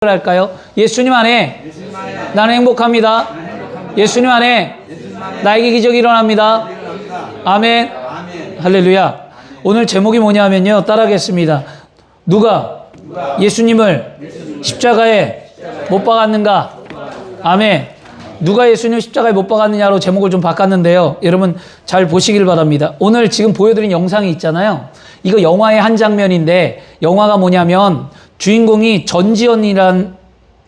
할까요? 예수님 안에 나는 행복합니다. 예수님 안에 나에게 기적이 일어납니다. 아멘. 할렐루야. 오늘 제목이 뭐냐면요, 따라하겠습니다. 누가 예수님을 십자가에 못 박았는가? 아멘. 누가 예수님을 십자가에 못 박았느냐로 제목을 좀 바꿨는데요, 여러분 잘 보시길 바랍니다. 오늘 지금 보여드린 영상이 있잖아요. 이거 영화의 한 장면인데, 영화가 뭐냐면 주인공이 전지현이란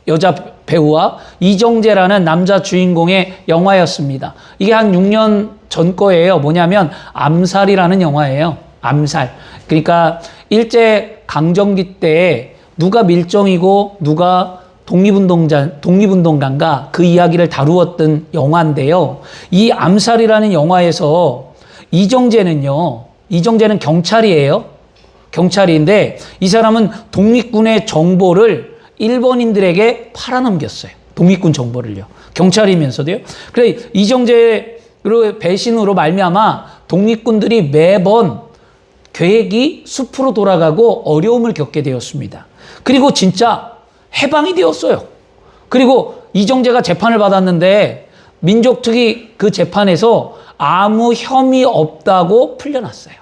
여자 배우와 이정재라는 남자 주인공의 영화였습니다. 이게 한 6년 전 거예요. 뭐냐면 암살이라는 영화예요. 암살. 그러니까 일제 강점기 때 누가 밀정이고 누가 독립운동가인가, 그 이야기를 다루었던 영화인데요. 이 암살이라는 영화에서 이정재는 경찰이에요. 경찰인데 이 사람은 독립군의 정보를 일본인들에게 팔아넘겼어요. 독립군 정보를요. 경찰이면서도요. 그래 이정재의 배신으로 말미암아 독립군들이 매번 계획이 숲으로 돌아가고 어려움을 겪게 되었습니다. 그리고 진짜 해방이 되었어요. 그리고 이정재가 재판을 받았는데 민족특위 그 재판에서 아무 혐의 없다고 풀려났어요.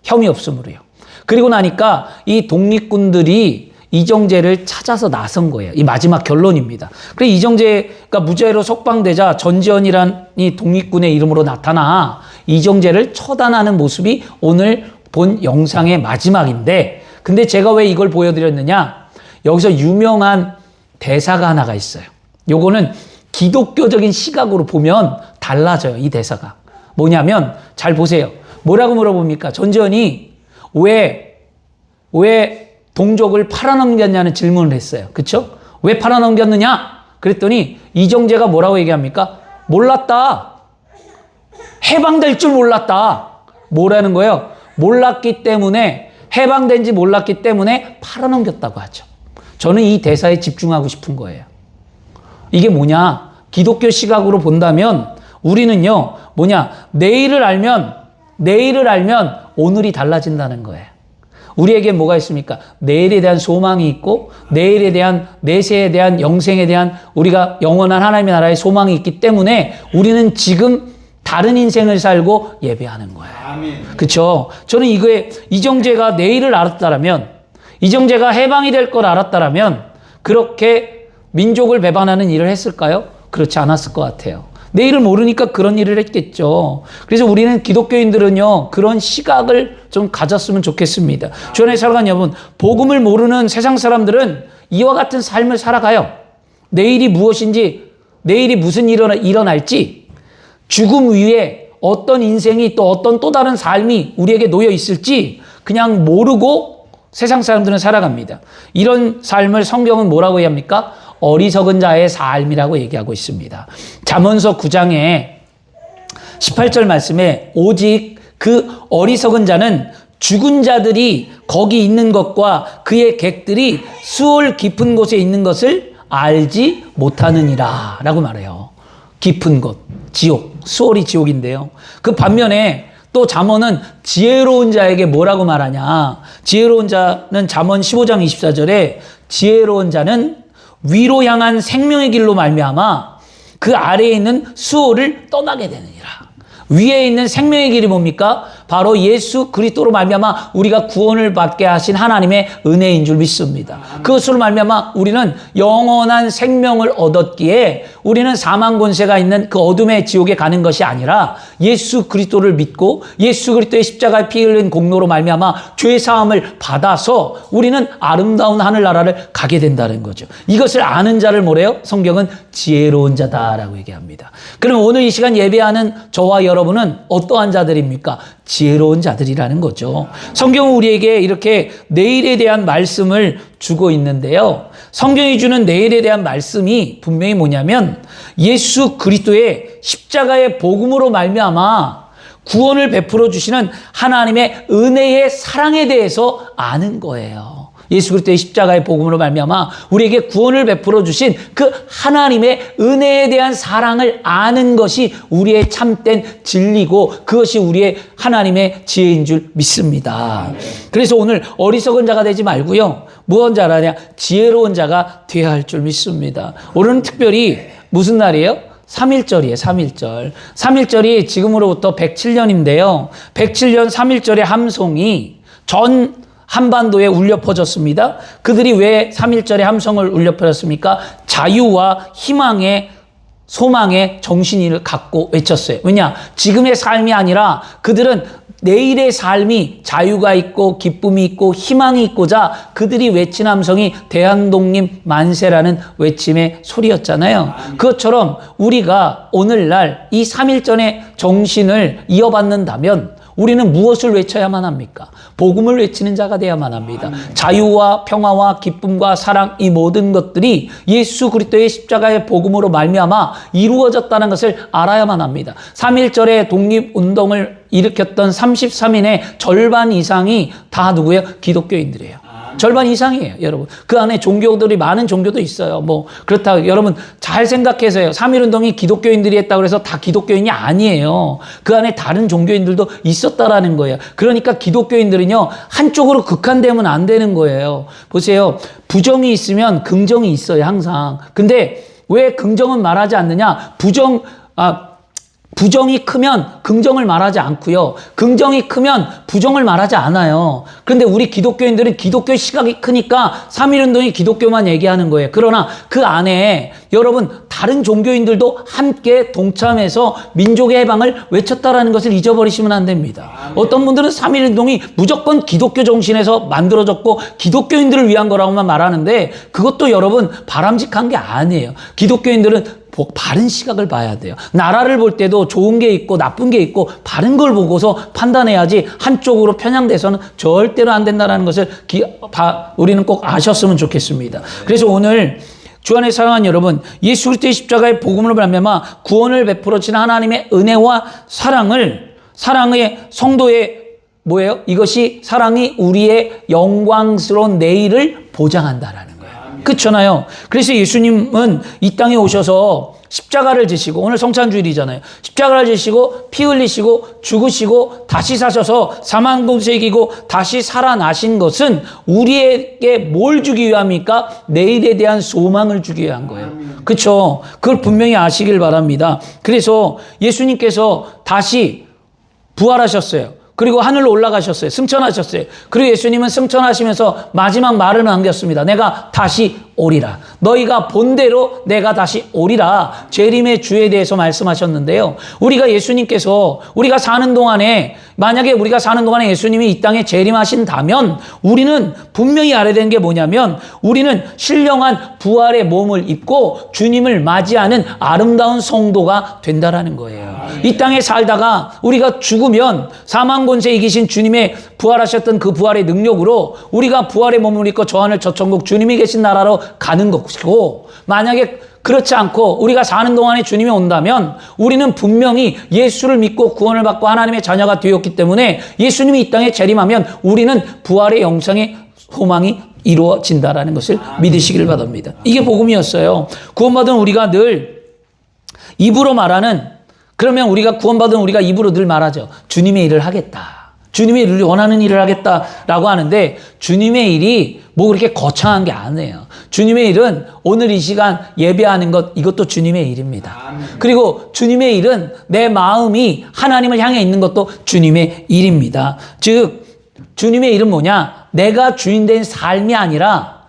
혐의 없음으로요. 그리고 나니까 이 독립군들이 이정재를 찾아서 나선 거예요. 이 마지막 결론입니다. 그래 이정재가 무죄로 석방되자 전지현이란 이 독립군의 이름으로 나타나 이정재를 처단하는 모습이 오늘 본 영상의 마지막인데, 근데 제가 왜 이걸 보여드렸느냐? 여기서 유명한 대사가 하나가 있어요. 요거는 기독교적인 시각으로 보면 달라져요. 이 대사가 뭐냐면, 잘 보세요. 뭐라고 물어봅니까? 전지현이 왜 동족을 팔아넘겼냐는 질문을 했어요. 그쵸? 왜 팔아넘겼느냐? 그랬더니 이정재가 뭐라고 얘기합니까? 몰랐다. 해방될 줄 몰랐다. 뭐라는 거예요? 몰랐기 때문에, 해방된지 몰랐기 때문에 팔아넘겼다고 하죠. 저는 이 대사에 집중하고 싶은 거예요. 이게 뭐냐? 기독교 시각으로 본다면 우리는요, 내일을 알면 오늘이 달라진다는 거예요. 우리에게 뭐가 있습니까? 내일에 대한 소망이 있고, 내일에 대한, 내세에 대한, 영생에 대한 우리가 영원한 하나님의 나라의 소망이 있기 때문에 우리는 지금 다른 인생을 살고 예배하는 거예요. 그렇죠? 저는 이거에 이정재가 내일을 알았다라면, 이정재가 해방이 될 걸 알았다라면 그렇게 민족을 배반하는 일을 했을까요? 그렇지 않았을 것 같아요. 내일을 모르니까 그런 일을 했겠죠. 그래서 우리는 기독교인들은요, 그런 시각을 좀 가졌으면 좋겠습니다. 주안에 살아가는 여러분, 복음을 모르는 세상 사람들은 이와 같은 삶을 살아가요. 내일이 무엇인지, 내일이 무슨 일이 일어날지, 죽음 위에 어떤 인생이 또 어떤 또 다른 삶이 우리에게 놓여 있을지 그냥 모르고 세상 사람들은 살아갑니다. 이런 삶을 성경은 뭐라고 얘기합니까? 어리석은 자의 삶이라고 얘기하고 있습니다. 잠언서 9장에 18절 말씀에, 오직 그 어리석은 자는 죽은 자들이 거기 있는 것과 그의 객들이 수월 깊은 곳에 있는 것을 알지 못하느니라 라고 말해요. 깊은 곳, 지옥, 수월이 지옥인데요. 그 반면에 또 잠언은 지혜로운 자에게 뭐라고 말하냐? 지혜로운 자는 잠언 15장 24절에 지혜로운 자는 위로 향한 생명의 길로 말미암아 그 아래에 있는 수호를 떠나게 되느니라. 위에 있는 생명의 길이 뭡니까? 바로 예수 그리스도로 말미암아 우리가 구원을 받게 하신 하나님의 은혜인 줄 믿습니다. 그것으로 말미암아 우리는 영원한 생명을 얻었기에 우리는 사망 권세가 있는 그 어둠의 지옥에 가는 것이 아니라 예수 그리스도를 믿고 예수 그리스도의 십자가에 피 흘린 공로로 말미암아 죄 사함을 받아서 우리는 아름다운 하늘나라를 가게 된다는 거죠. 이것을 아는 자를 뭐래요? 성경은 지혜로운 자다라고 얘기합니다. 그럼 오늘 이 시간 예배하는 저와 여러분은 어떠한 자들입니까? 지혜로운 자들이라는 거죠. 성경은 우리에게 이렇게 내일에 대한 말씀을 주고 있는데요. 성경이 주는 내일에 대한 말씀이 분명히 뭐냐면 예수 그리스도의 십자가의 복음으로 말미암아 구원을 베풀어 주시는 하나님의 은혜의 사랑에 대해서 아는 거예요. 예수 그리스도의 십자가의 복음으로 말미암아 우리에게 구원을 베풀어 주신 그 하나님의 은혜에 대한 사랑을 아는 것이 우리의 참된 진리고 그것이 우리의 하나님의 지혜인 줄 믿습니다. 그래서 오늘 어리석은 자가 되지 말고요. 무언 자라냐? 지혜로운 자가 되어야 할 줄 믿습니다. 오늘은 특별히 무슨 날이에요? 3.1절이에요. 3.1절. 3.1절이 지금으로부터 107년인데요. 107년 3.1절의 함성이 전 한반도에 울려 퍼졌습니다. 그들이 왜 3.1절의 함성을 울려 퍼졌습니까? 자유와 희망의 소망의 정신을 갖고 외쳤어요. 왜냐? 지금의 삶이 아니라 그들은 내일의 삶이 자유가 있고 기쁨이 있고 희망이 있고자 그들이 외친 함성이 대한독립 만세라는 외침의 소리였잖아요. 그것처럼 우리가 오늘날 이 3.1절의 정신을 이어받는다면 우리는 무엇을 외쳐야만 합니까? 복음을 외치는 자가 되어야만 합니다. 자유와 평화와 기쁨과 사랑 이 모든 것들이 예수 그리스도의 십자가의 복음으로 말미암아 이루어졌다는 것을 알아야만 합니다. 3.1절의 독립운동을 일으켰던 33인의 절반 이상이 다 누구예요? 기독교인들이에요. 절반 이상이에요, 여러분. 그 안에 종교들이 많은 종교도 있어요. 뭐 그렇다고 여러분 잘 생각해서요. 3.1운동이 기독교인들이 했다고 해서 다 기독교인이 아니에요. 그 안에 다른 종교인들도 있었다라는 거예요. 그러니까 기독교인들은요. 한쪽으로 극한되면 안 되는 거예요. 보세요. 부정이 있으면 긍정이 있어요, 항상. 근데 왜 긍정은 말하지 않느냐? 부정이 크면 긍정을 말하지 않고요. 긍정이 크면 부정을 말하지 않아요. 그런데 우리 기독교인들은 기독교의 시각이 크니까 3.1운동이 기독교만 얘기하는 거예요. 그러나 그 안에 여러분 다른 종교인들도 함께 동참해서 민족의 해방을 외쳤다라는 것을 잊어버리시면 안 됩니다. 어떤 분들은 3.1운동이 무조건 기독교 정신에서 만들어졌고 기독교인들을 위한 거라고만 말하는데 그것도 여러분 바람직한 게 아니에요. 기독교인들은 바른 시각을 봐야 돼요. 나라를 볼 때도 좋은 게 있고 나쁜 게 있고 바른 걸 보고서 판단해야지 한쪽으로 편향돼서는 절대로 안 된다는 것을 우리는 꼭 아셨으면 좋겠습니다. 그래서 오늘 주 안에 사랑하는 여러분, 예수 그리스도의 십자가의 복음으로 말미암아 구원을 베풀어 주신 하나님의 은혜와 사랑의 성도의 뭐예요? 이것이 사랑이 우리의 영광스러운 내일을 보장한다라는 거예요. 그렇잖아요. 그래서 예수님은 이 땅에 오셔서 십자가를 지시고 오늘 성찬주일이잖아요. 십자가를 지시고 피 흘리시고 죽으시고 다시 사셔서 사망공세 이기고 다시 살아나신 것은 우리에게 뭘 주기 위함입니까? 내일에 대한 소망을 주기 위한 거예요. 그렇죠? 그걸 분명히 아시길 바랍니다. 그래서 예수님께서 다시 부활하셨어요. 그리고 하늘로 올라가셨어요. 승천하셨어요. 그리고 예수님은 승천하시면서 마지막 말을 남겼습니다. 내가 다시 오리라. 너희가 본대로 내가 다시 오리라. 재림의 주에 대해서 말씀하셨는데요. 우리가 사는 동안에 만약에 우리가 사는 동안에 예수님이 이 땅에 재림하신다면 우리는 분명히 알아야 되는 게 뭐냐면 우리는 신령한 부활의 몸을 입고 주님을 맞이하는 아름다운 성도가 된다라는 거예요. 이 땅에 살다가 우리가 죽으면 사망권세 이기신 주님의 부활하셨던 그 부활의 능력으로 우리가 부활의 몸을 입고 저 하늘 저 천국 주님이 계신 나라로 가는 것이고 만약에 그렇지 않고 우리가 사는 동안에 주님이 온다면 우리는 분명히 예수를 믿고 구원을 받고 하나님의 자녀가 되었기 때문에 예수님이 이 땅에 재림하면 우리는 부활의 영생의 소망이 이루어진다라는 것을 믿으시기를 바랍니다. 이게 복음이었어요. 구원받은 우리가 늘 입으로 말하는 그러면 우리가 구원받은 우리가 입으로 늘 말하죠. 주님의 일을 하겠다. 주님의 일을 원하는 일을 하겠다라고 하는데 주님의 일이 뭐 그렇게 거창한 게 아니에요. 주님의 일은 오늘 이 시간 예배하는 것 이것도 주님의 일입니다. 그리고 주님의 일은 내 마음이 하나님을 향해 있는 것도 주님의 일입니다. 즉 주님의 일은 뭐냐? 내가 주인된 삶이 아니라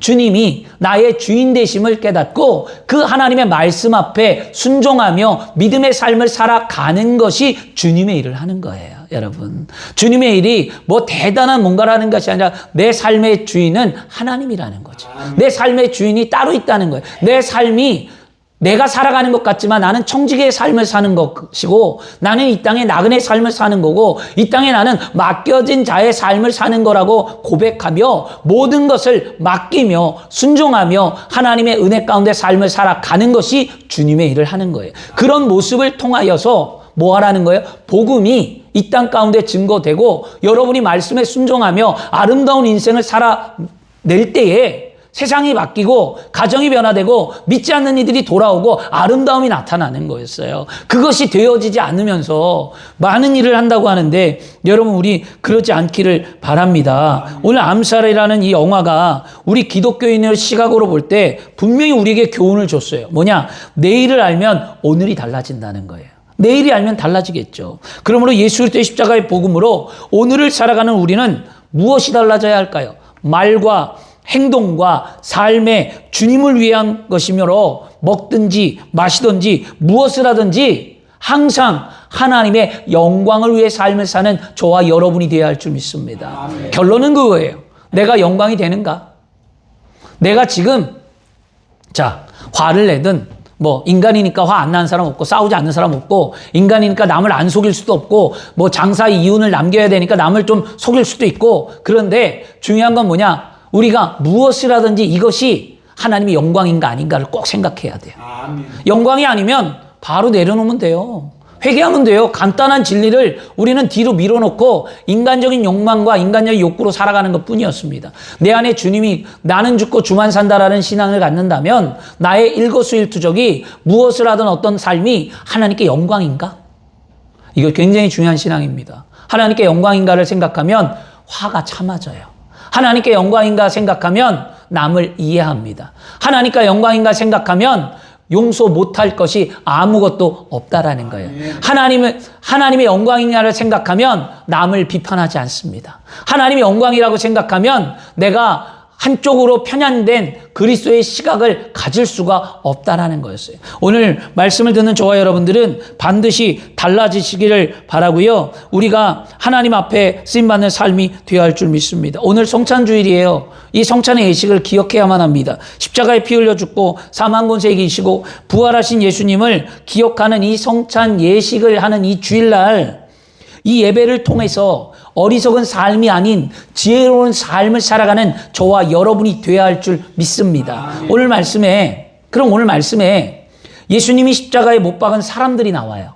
주님이 나의 주인 되심을 깨닫고 그 하나님의 말씀 앞에 순종하며 믿음의 삶을 살아가는 것이 주님의 일을 하는 거예요. 여러분, 주님의 일이 뭐 대단한 뭔가라는 것이 아니라 내 삶의 주인은 하나님이라는 거죠. 내 삶의 주인이 따로 있다는 거예요. 내 삶이 내가 살아가는 것 같지만 나는 청지기의 삶을 사는 것이고 나는 이 땅에 나그네 삶을 사는 거고 이 땅에 나는 맡겨진 자의 삶을 사는 거라고 고백하며 모든 것을 맡기며 순종하며 하나님의 은혜 가운데 삶을 살아가는 것이 주님의 일을 하는 거예요. 그런 모습을 통하여서 뭐 하라는 거예요? 복음이 이 땅 가운데 증거되고 여러분이 말씀에 순종하며 아름다운 인생을 살아낼 때에 세상이 바뀌고 가정이 변화되고 믿지 않는 이들이 돌아오고 아름다움이 나타나는 거였어요. 그것이 되어지지 않으면서 많은 일을 한다고 하는데 여러분 우리 그러지 않기를 바랍니다. 오늘 암살이라는 이 영화가 우리 기독교인의 시각으로 볼 때 분명히 우리에게 교훈을 줬어요. 뭐냐? 내일을 알면 오늘이 달라진다는 거예요. 내일이 알면 달라지겠죠. 그러므로 예수 그리스도의 십자가의 복음으로 오늘을 살아가는 우리는 무엇이 달라져야 할까요? 말과 행동과 삶에 주님을 위한 것이므로 먹든지 마시든지 무엇을 하든지 항상 하나님의 영광을 위해 삶을 사는 저와 여러분이 되어야 할 줄 믿습니다. 아멘. 결론은 그거예요. 내가 영광이 되는가? 내가 지금 화를 내든 인간이니까 화 안 나는 사람 없고 싸우지 않는 사람 없고 인간이니까 남을 안 속일 수도 없고 장사의 이윤을 남겨야 되니까 남을 좀 속일 수도 있고 그런데 중요한 건 뭐냐? 우리가 무엇을 하든지 이것이 하나님의 영광인가 아닌가를 꼭 생각해야 돼요. 아멘. 영광이 아니면 바로 내려놓으면 돼요. 회개하면 돼요. 간단한 진리를 우리는 뒤로 밀어놓고 인간적인 욕망과 인간적인 욕구로 살아가는 것뿐이었습니다. 내 안에 주님이 나는 죽고 주만 산다라는 신앙을 갖는다면 나의 일거수일투족이 무엇을 하든 어떤 삶이 하나님께 영광인가? 이거 굉장히 중요한 신앙입니다. 하나님께 영광인가를 생각하면 화가 참아져요. 하나님께 영광인가 생각하면 남을 이해합니다. 하나님께 영광인가 생각하면 용서 못할 것이 아무것도 없다라는 거예요. 하나님의 영광이냐를 생각하면 남을 비판하지 않습니다. 하나님의 영광이라고 생각하면 내가 한쪽으로 편향된 그리스도의 시각을 가질 수가 없다라는 거였어요. 오늘 말씀을 듣는 저와 여러분들은 반드시 달라지시기를 바라고요. 우리가 하나님 앞에 쓰임받는 삶이 되어야 할 줄 믿습니다. 오늘 성찬주일이에요. 이 성찬의 예식을 기억해야만 합니다. 십자가에 피 흘려 죽고 사망 권세 이기시고 부활하신 예수님을 기억하는 이 성찬 예식을 하는 이 주일날 이 예배를 통해서 어리석은 삶이 아닌 지혜로운 삶을 살아가는 저와 여러분이 되어야 할 줄 믿습니다. 오늘 말씀에 예수님이 십자가에 못 박은 사람들이 나와요.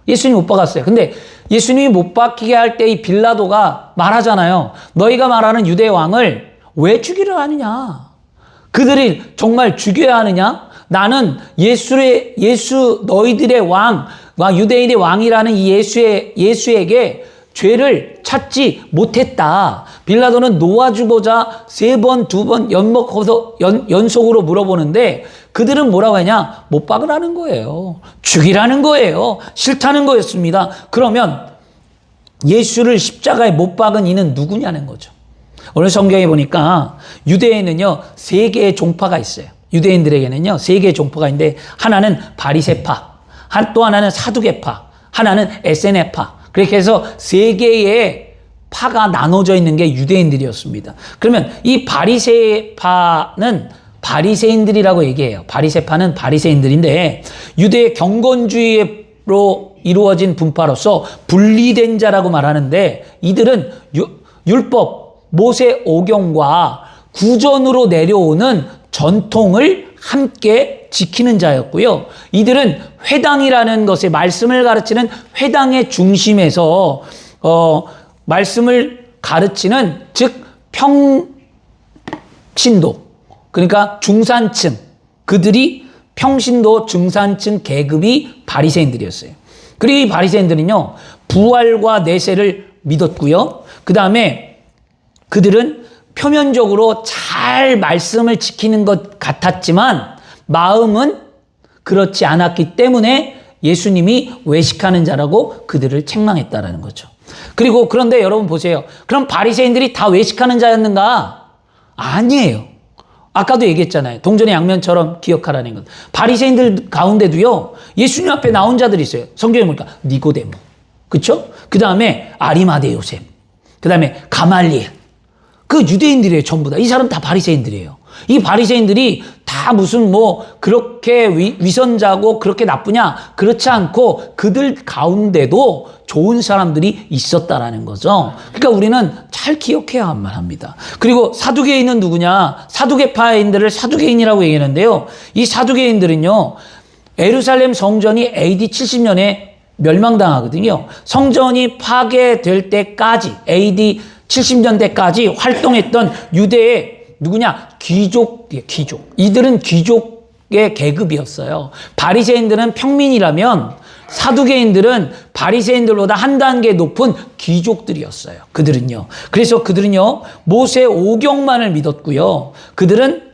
예수님이 못 박았어요. 근데 예수님이 못 박히게 할 때 이 빌라도가 말하잖아요. 너희가 말하는 유대 왕을 왜 죽이려 하느냐? 그들이 정말 죽여야 하느냐? 나는 너희들의 왕, 유대인의 왕이라는 이 예수에게 죄를 찾지 못했다. 빌라도는 놓아주고자 3번, 2번 연속으로 물어보는데 그들은 뭐라고 하냐? 못 박으라는 거예요. 죽이라는 거예요. 싫다는 거였습니다. 그러면 예수를 십자가에 못 박은 이는 누구냐는 거죠. 오늘 성경에 보니까 유대에는요 3개의 종파가 있어요. 유대인들에게는요 3개의 종파가 있는데 하나는 바리새파, 또 하나는 사두개파, 하나는 에세네파. 그렇게 해서 3개의 파가 나눠져 있는 게 유대인들이었습니다. 그러면 이 바리새파는 바리새인들이라고 얘기해요. 바리새파는 바리새인들인데 유대의 경건주의로 이루어진 분파로서 분리된 자라고 말하는데 이들은 율법, 모세 오경과 구전으로 내려오는 전통을 함께 지키는 자였고요. 이들은 회당이라는 것의 말씀을 가르치는 회당의 중심에서 말씀을 가르치는 즉 평신도 그러니까 중산층 그들이 평신도 중산층 계급이 바리새인들이었어요. 그리고 이 바리새인들은요 부활과 내세를 믿었고요. 그 다음에 그들은 표면적으로 잘 말씀을 지키는 것 같았지만 마음은 그렇지 않았기 때문에 예수님이 외식하는 자라고 그들을 책망했다라는 거죠. 그리고 그런데 여러분 보세요. 그럼 바리새인들이 다 외식하는 자였는가? 아니에요. 아까도 얘기했잖아요. 동전의 양면처럼 기억하라는 것. 바리새인들 가운데도요. 예수님 앞에 나온 자들이 있어요. 성경에 보니까 니고데모. 그렇죠? 그 다음에 아리마대 요셉. 그 다음에 가말리엘. 그 유대인들이에요. 전부 다. 이 사람 다 바리새인들이에요. 이 바리새인들이 다 무슨 그렇게 위선자고 그렇게 나쁘냐? 그렇지 않고 그들 가운데도 좋은 사람들이 있었다라는 거죠. 그러니까 우리는 잘 기억해야만 합니다. 그리고 사두개인은 누구냐? 사두개파인들을 사두개인이라고 얘기하는데요. 이 사두개인들은요. 예루살렘 성전이 AD 70년에 멸망당하거든요. 성전이 파괴될 때까지 AD 70년대까지 활동했던 유대의 누구냐? 귀족. 이들은 귀족의 계급이었어요. 바리새인들은 평민이라면 사두개인들은 바리새인들보다 한 단계 높은 귀족들이었어요. 그들은요. 그래서 그들은요, 모세 오경만을 믿었고요. 그들은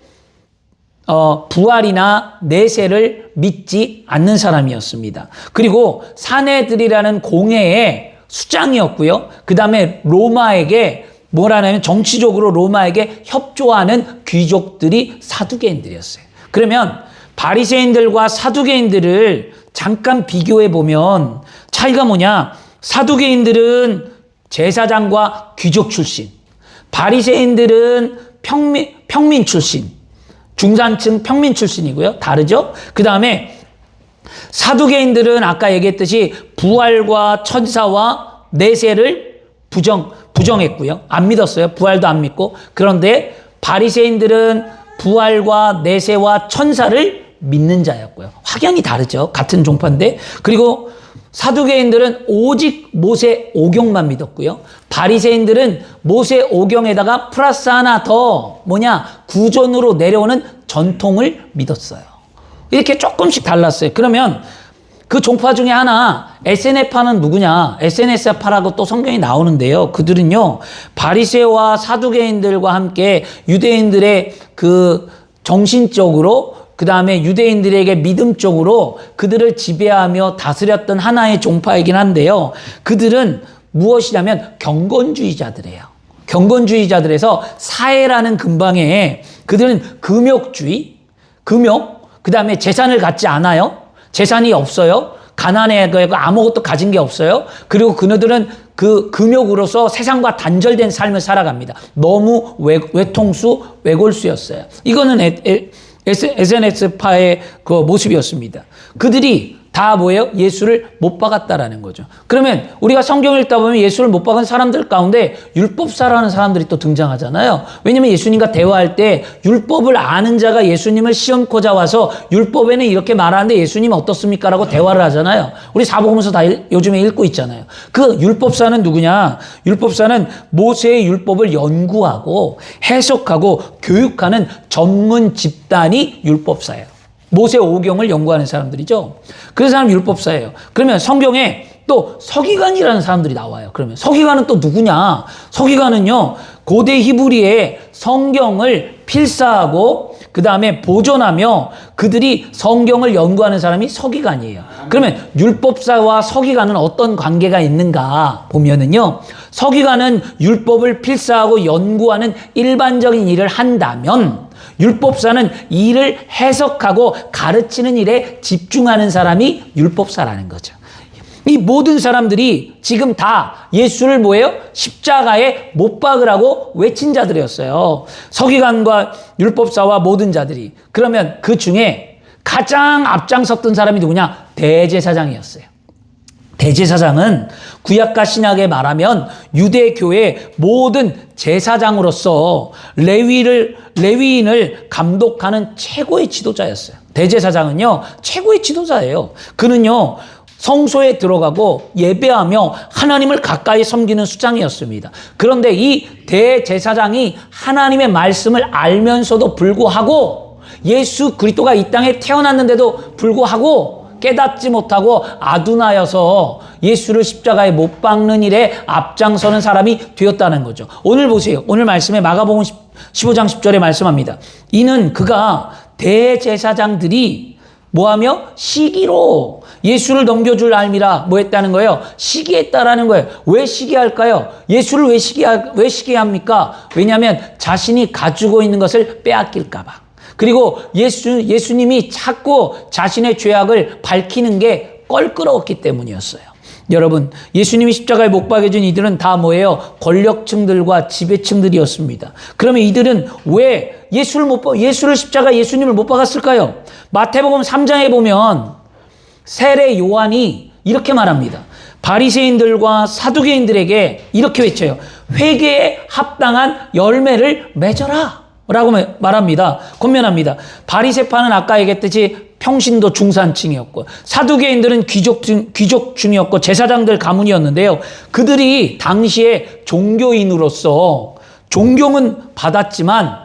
부활이나 내세를 믿지 않는 사람이었습니다. 그리고 사내들이라는 공회의 수장이었고요. 그 다음에 로마에게 뭐라냐면 정치적으로 로마에게 협조하는 귀족들이 사두개인들이었어요. 그러면 바리새인들과 사두개인들을 잠깐 비교해 보면 차이가 뭐냐? 사두개인들은 제사장과 귀족 출신, 바리새인들은 평민 출신, 중산층 평민 출신이고요. 다르죠? 그 다음에 사두개인들은 아까 얘기했듯이 부활과 천사와 내세를 부정했고요. 안 믿었어요. 부활도 안 믿고. 그런데 바리새인들은 부활과 내세와 천사를 믿는 자였고요. 확연히 다르죠. 같은 종파인데. 그리고 사두개인들은 오직 모세 오경만 믿었고요. 바리새인들은 모세 오경에다가 플러스 하나 더 구전으로 내려오는 전통을 믿었어요. 이렇게 조금씩 달랐어요. 그러면 그 종파 중에 하나 SNF파는 누구냐? SNS파라고 또 성경이 나오는데요. 그들은요, 바리새와 사두개인들과 함께 유대인들의 그 정신적으로, 그 다음에 유대인들에게 믿음적으로 그들을 지배하며 다스렸던 하나의 종파이긴 한데요. 그들은 무엇이냐면 경건주의자들이에요. 경건주의자들에서 사회라는 근방에 그들은 금욕주의, 그 다음에 재산을 갖지 않아요. 재산이 없어요. 가난해, 아무것도 가진 게 없어요. 그리고 그들은 그 금욕으로서 세상과 단절된 삶을 살아갑니다. 너무 외통수, 외골수였어요. 이거는 SNS파의 그 모습이었습니다. 그들이 다 뭐예요? 예수를 못 박았다라는 거죠. 그러면 우리가 성경을 읽다 보면 예수를 못 박은 사람들 가운데 율법사라는 사람들이 또 등장하잖아요. 왜냐면 예수님과 대화할 때 율법을 아는 자가 예수님을 시험코자 와서 율법에는 이렇게 말하는데 예수님 어떻습니까? 라고 대화를 하잖아요. 우리 사복음서 다 요즘에 읽고 있잖아요. 그 율법사는 누구냐? 율법사는 모세의 율법을 연구하고 해석하고 교육하는 전문 집단이 율법사예요. 모세 오경을 연구하는 사람들이죠. 그 사람 율법사예요. 그러면 성경에 또 서기관이라는 사람들이 나와요. 그러면 서기관은 또 누구냐? 서기관은요, 고대 히브리의 성경을 필사하고 그 다음에 보존하며 그들이 성경을 연구하는 사람이 서기관이에요. 그러면 율법사와 서기관은 어떤 관계가 있는가 보면은요, 서기관은 율법을 필사하고 연구하는 일반적인 일을 한다면 율법사는 이를 해석하고 가르치는 일에 집중하는 사람이 율법사라는 거죠. 이 모든 사람들이 지금 다 예수를 뭐예요? 십자가에 못 박으라고 외친 자들이었어요. 서기관과 율법사와 모든 자들이. 그러면 그 중에 가장 앞장섰던 사람이 누구냐? 대제사장이었어요. 대제사장은 구약과 신약에 말하면 유대교의 모든 제사장으로서 레위인을 감독하는 최고의 지도자였어요. 대제사장은요, 최고의 지도자예요. 그는요, 성소에 들어가고 예배하며 하나님을 가까이 섬기는 수장이었습니다. 그런데 이 대제사장이 하나님의 말씀을 알면서도 불구하고 예수 그리스도가 이 땅에 태어났는데도 불구하고 깨닫지 못하고 아둔하여서 예수를 십자가에 못 박는 일에 앞장서는 사람이 되었다는 거죠. 오늘 보세요. 오늘 말씀에 마가복음 15장 10절에 말씀합니다. 이는 그가 대제사장들이 뭐하며 시기로 예수를 넘겨줄 알미라 뭐 했다는 거예요? 시기했다라는 거예요. 왜 시기할까요? 예수를 왜 시기합니까? 왜냐하면 자신이 가지고 있는 것을 빼앗길까 봐. 그리고 예수님이 자꾸 자신의 죄악을 밝히는 게 껄끄러웠기 때문이었어요. 여러분, 예수님이 십자가에 못 박여진 이들은 다 뭐예요? 권력층들과 지배층들이었습니다. 그러면 이들은 왜 예수를 십자가에 예수님을 못 박았을까요? 마태복음 3장에 보면 세례 요한이 이렇게 말합니다. 바리새인들과 사두개인들에게 이렇게 외쳐요. 회개에 합당한 열매를 맺어라 라고 말합니다. 권면합니다. 바리새파는 아까 얘기했듯이 평신도 중산층이었고, 사두개인들은 귀족 중이었고 제사장들 가문이었는데요. 그들이 당시에 종교인으로서 존경은 받았지만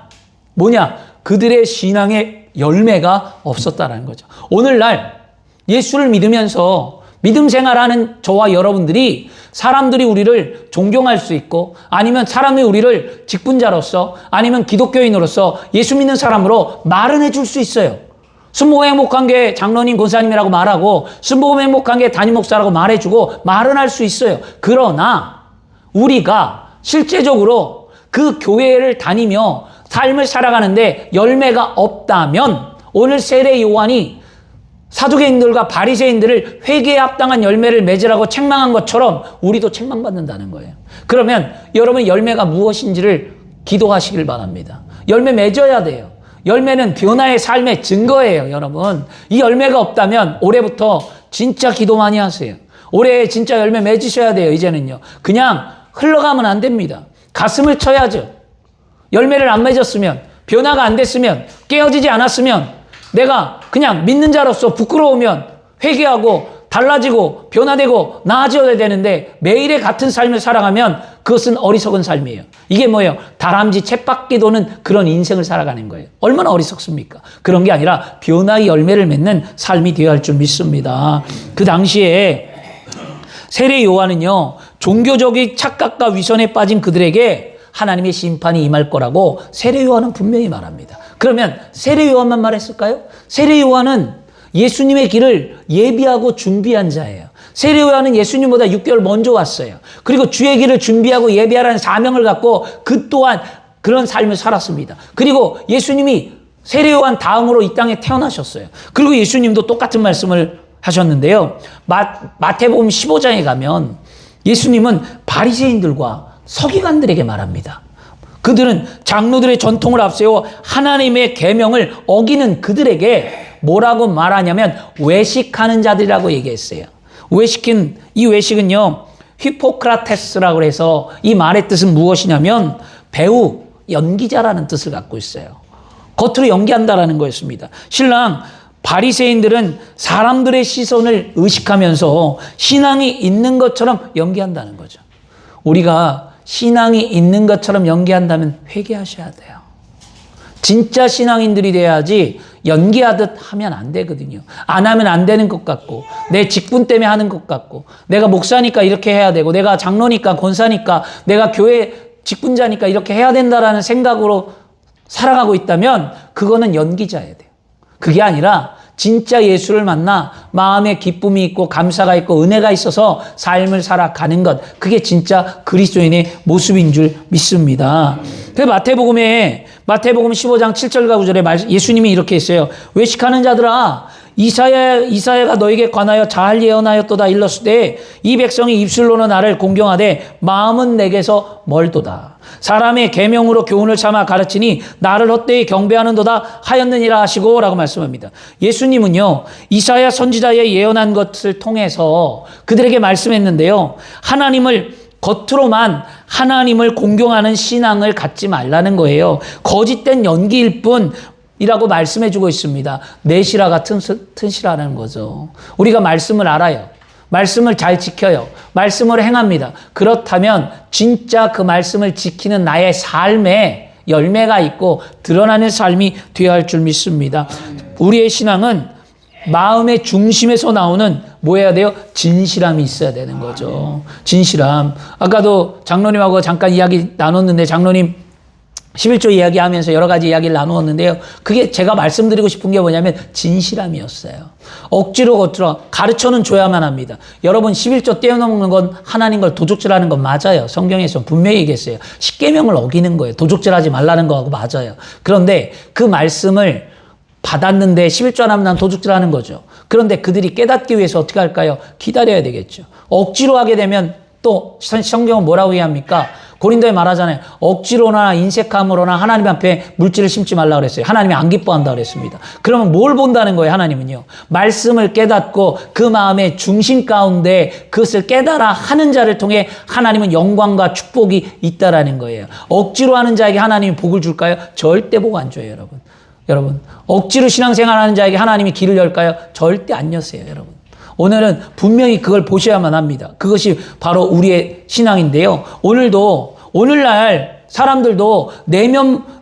그들의 신앙의 열매가 없었다라는 거죠. 오늘날 예수를 믿으면서 믿음 생활하는 저와 여러분들이 사람들이 우리를 존경할 수 있고, 아니면 사람이 우리를 직분자로서, 아니면 기독교인으로서 예수 믿는 사람으로 말은 해줄 수 있어요. 순복음 행복한 게 장로님, 권사님이라고 말하고, 순복음 행복한 게 담임 목사라고 말해주고 말은 할 수 있어요. 그러나 우리가 실제적으로 그 교회를 다니며 삶을 살아가는데 열매가 없다면, 오늘 세례 요한이 사두개인들과 바리새인들을 회개에 합당한 열매를 맺으라고 책망한 것처럼 우리도 책망받는다는 거예요. 그러면 여러분, 열매가 무엇인지를 기도하시길 바랍니다. 열매 맺어야 돼요. 열매는 변화의 삶의 증거예요, 여러분. 이 열매가 없다면 올해부터 진짜 기도 많이 하세요. 올해 진짜 열매 맺으셔야 돼요, 이제는요. 그냥 흘러가면 안 됩니다. 가슴을 쳐야죠. 열매를 안 맺었으면, 변화가 안 됐으면, 깨어지지 않았으면, 내가 그냥 믿는 자로서 부끄러우면 회개하고 달라지고 변화되고 나아져야 되는데, 매일의 같은 삶을 살아가면 그것은 어리석은 삶이에요. 이게 뭐예요? 다람쥐 쳇바퀴 도는 그런 인생을 살아가는 거예요. 얼마나 어리석습니까? 그런 게 아니라 변화의 열매를 맺는 삶이 되어야 할 줄 믿습니다. 그 당시에 세례 요한은요, 종교적인 착각과 위선에 빠진 그들에게 하나님의 심판이 임할 거라고 세례 요한은 분명히 말합니다. 그러면 세례 요한만 말했을까요? 세례 요한은 예수님의 길을 예비하고 준비한 자예요. 세례 요한은 예수님보다 6개월 먼저 왔어요. 그리고 주의 길을 준비하고 예비하라는 사명을 갖고 그 또한 그런 삶을 살았습니다. 그리고 예수님이 세례 요한 다음으로 이 땅에 태어나셨어요. 그리고 예수님도 똑같은 말씀을 하셨는데요. 마태복음 15장에 가면 예수님은 바리새인들과 서기관들에게 말합니다. 그들은 장로들의 전통을 앞세워 하나님의 계명을 어기는 그들에게 뭐라고 말하냐면 외식하는 자들이라고 얘기했어요. 이 외식은요, 히포크라테스라고 해서 이 말의 뜻은 무엇이냐면 배우, 연기자라는 뜻을 갖고 있어요. 겉으로 연기한다라는 거였습니다. 신랑 바리새인들은 사람들의 시선을 의식하면서 신앙이 있는 것처럼 연기한다는 거죠. 우리가 신앙이 있는 것처럼 연기한다면 회개하셔야 돼요. 진짜 신앙인들이 돼야지 연기하듯 하면 안 되거든요. 안 하면 안 되는 것 같고, 내 직분 때문에 하는 것 같고, 내가 목사니까 이렇게 해야 되고, 내가 장로니까, 권사니까, 내가 교회 직분자니까 이렇게 해야 된다라는 생각으로 살아가고 있다면 그거는 연기자야 돼요. 그게 아니라 진짜 예수를 만나 마음에 기쁨이 있고 감사가 있고 은혜가 있어서 삶을 살아가는 것, 그게 진짜 그리스도인의 모습인 줄 믿습니다. 그 마태복음 15장 7절과 9절에 예수님이 이렇게 했어요. 외식하는 자들아, 이사야가 너에게 관하여 잘 예언하였도다. 일렀으되 이 백성이 입술로는 나를 공경하되 마음은 내게서 멀도다. 사람의 계명으로 교훈을 삼아 가르치니 나를 헛되이 경배하는도다 하였느니라 하시고 라고 말씀합니다. 예수님은요, 이사야 선지자의 예언한 것을 통해서 그들에게 말씀했는데요, 겉으로만 하나님을 공경하는 신앙을 갖지 말라는 거예요. 거짓된 연기일 뿐이라고 말씀해주고 있습니다. 내실화 같은 튼실하는 거죠. 우리가 말씀을 알아요. 말씀을 잘 지켜요. 말씀을 행합니다. 그렇다면 진짜 그 말씀을 지키는 나의 삶에 열매가 있고 드러나는 삶이 되어야 할 줄 믿습니다. 우리의 신앙은 마음의 중심에서 나오는 뭐 해야 돼요? 진실함이 있어야 되는 거죠. 진실함. 아까도 장로님하고 잠깐 이야기 나눴는데, 장로님 11조 이야기하면서 여러 가지 이야기를 나누었는데요. 그게 제가 말씀드리고 싶은 게 뭐냐면 진실함이었어요. 억지로 겉으로 가르쳐는 줘야만 합니다. 여러분, 11조 떼어놓는 건 하나님 걸 도둑질하는 건 맞아요. 성경에서 분명히 얘기했어요. 십계명을 어기는 거예요. 도둑질하지 말라는 거하고 맞아요. 그런데 그 말씀을 받았는데 11조 안 하면 난 도둑질하는 거죠. 그런데 그들이 깨닫기 위해서 어떻게 할까요? 기다려야 되겠죠. 억지로 하게 되면 또 성경은 뭐라고 얘기합니까? 고린도에 말하잖아요. 억지로나 인색함으로나 하나님 앞에 물질을 심지 말라고 그랬어요. 하나님이 안 기뻐한다고 그랬습니다. 그러면 뭘 본다는 거예요, 하나님은요? 말씀을 깨닫고 그 마음의 중심 가운데 그것을 깨달아 하는 자를 통해 하나님은 영광과 축복이 있다라는 거예요. 억지로 하는 자에게 하나님이 복을 줄까요? 절대 복 안 줘요, 여러분. 여러분, 억지로 신앙생활하는 자에게 하나님이 길을 열까요? 절대 안 여세요, 여러분. 오늘은 분명히 그걸 보셔야만 합니다. 그것이 바로 우리의 신앙인데요. 오늘날 사람들도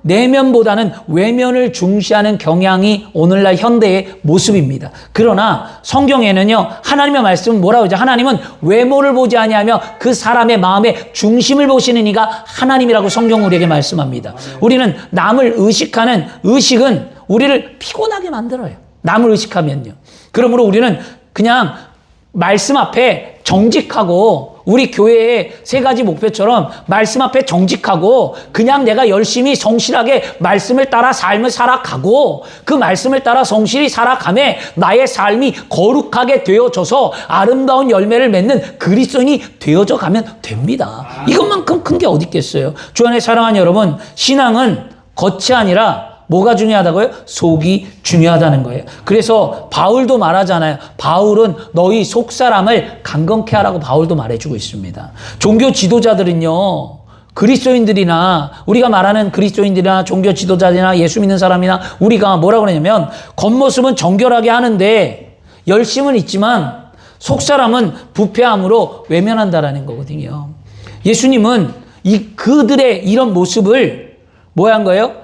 내면보다는 외면을 중시하는 경향이 오늘날 현대의 모습입니다. 그러나 성경에는요, 하나님의 말씀은 뭐라고 하죠? 하나님은 외모를 보지 아니하며 그 사람의 마음의 중심을 보시는 이가 하나님이라고 성경 우리에게 말씀합니다. 우리는 남을 의식하는 의식은 우리를 피곤하게 만들어요. 남을 의식하면요. 그러므로 우리는 그냥 말씀 앞에 정직하고, 우리 교회의 3가지 목표처럼 말씀 앞에 정직하고 그냥 내가 열심히 성실하게 말씀을 따라 삶을 살아가고, 그 말씀을 따라 성실히 살아가며 나의 삶이 거룩하게 되어져서 아름다운 열매를 맺는 그리스도인이 되어져 가면 됩니다. 이것만큼 큰 게 어디 있겠어요. 주 안에 사랑하는 여러분, 신앙은 겉이 아니라 뭐가 중요하다고요? 속이 중요하다는 거예요. 그래서 바울도 말하잖아요. 바울은 너희 속사람을 강건케 하라고 바울도 말해주고 있습니다. 종교 지도자들은요, 그리스도인들이나 우리가 말하는 그리스도인들이나 종교 지도자들이나 예수 믿는 사람이나 우리가 뭐라고 그러냐면, 겉모습은 정결하게 하는데 열심은 있지만 속사람은 부패함으로 외면한다라는 거거든요. 예수님은 그들의 이런 모습을 뭐 한 거예요?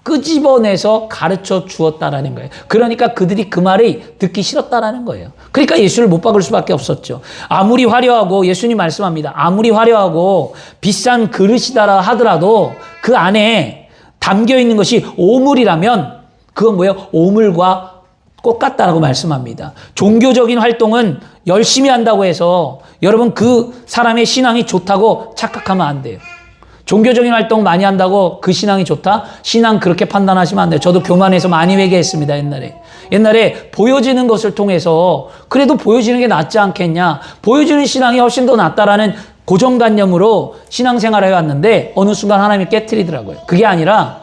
끄집어내서 가르쳐 주었다라는 거예요. 그러니까 그들이 그 말이 듣기 싫었다라는 거예요. 그러니까 예수를 못 박을 수밖에 없었죠. 아무리 화려하고, 예수님 말씀합니다. 아무리 화려하고 비싼 그릇이다 하더라도 그 안에 담겨 있는 것이 오물이라면 그건 뭐예요? 오물과 똑같다라고 말씀합니다. 종교적인 활동은 열심히 한다고 해서 여러분 그 사람의 신앙이 좋다고 착각하면 안 돼요. 종교적인 활동 많이 한다고 그 신앙이 좋다? 신앙 그렇게 판단하시면 안 돼요. 저도 교만해서 많이 회개했습니다, 옛날에 보여지는 것을 통해서 그래도 보여지는 게 낫지 않겠냐, 보여지는 신앙이 훨씬 더 낫다라는 고정관념으로 신앙생활을 해왔는데 어느 순간 하나님이 깨트리더라고요. 그게 아니라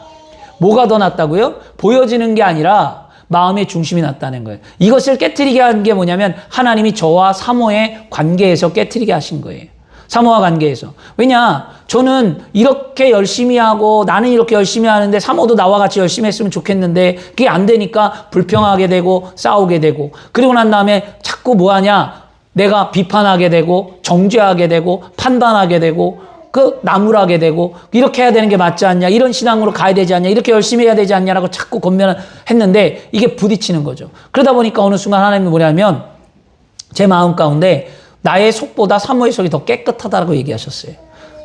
뭐가 더 낫다고요? 보여지는 게 아니라 마음의 중심이 낫다는 거예요. 이것을 깨트리게 한 게 뭐냐면 하나님이 저와 사모의 관계에서 깨트리게 하신 거예요. 사모와 관계에서. 왜냐? 저는 이렇게 열심히 하고 나는 이렇게 열심히 하는데 사모도 나와 같이 열심히 했으면 좋겠는데 그게 안 되니까 불평하게 되고 싸우게 되고, 그리고 난 다음에 자꾸 뭐 하냐? 내가 비판하게 되고 정죄하게 되고 판단하게 되고 나무라게 되고, 이렇게 해야 되는 게 맞지 않냐, 이런 신앙으로 가야 되지 않냐, 이렇게 열심히 해야 되지 않냐라고 자꾸 권면했는데 이게 부딪히는 거죠. 그러다 보니까 어느 순간 하나님이 뭐냐면 제 마음 가운데 나의 속보다 사모의 속이 더 깨끗하다라고 얘기하셨어요.